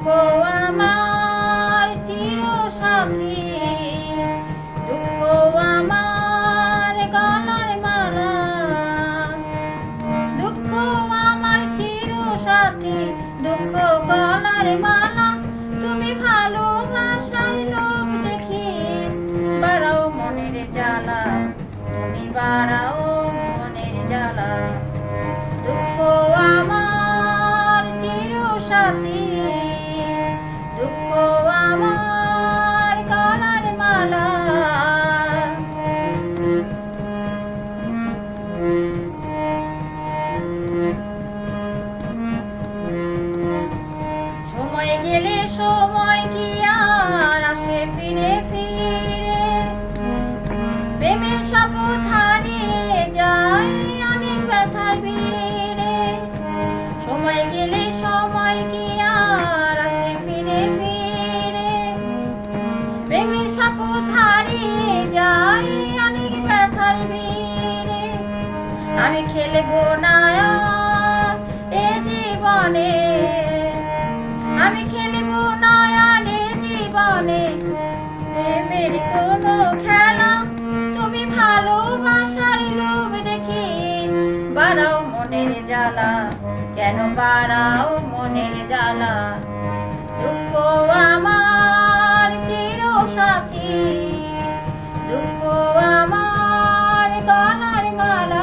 আমার চিরসাথী, দুঃখ আমার গলার মালা, দুঃখ আমার চিরসাথী, দুঃখ গলার মালা। তুমি ভালোবাসার লোভ দেখি বাড়াও মনের জ্বালা, তুমি বাড়াও মনের জ্বালা। দুঃখ আমার চিরসাথী, দুঃখ আমার গলার মালা। সময় গেলে সময় কি আর আসে ফিরে ফিরে, প্রেমের শপথ হারিয়ে যায় অনেক ব্যথার ভিড়ে। সময় গেলে সময় কি আর আসে ফিরে ফিরে, প্রেমের শপথ হারিয়ে যায় অনেক ব্যথার ভিড়ে। আমি খেলবো না আর এ জীবনে, আমি খেলবো না আর এ জীবনে প্রেমের কোনো খেলা। তুমি ভালোবাসার লোভ দেখি বাড়াও মনের জ্বালা, কেন বাড়াও মনের জ্বালা। দুঃখ আমার চিরসাথী, দুঃখ আমার গলার মালা।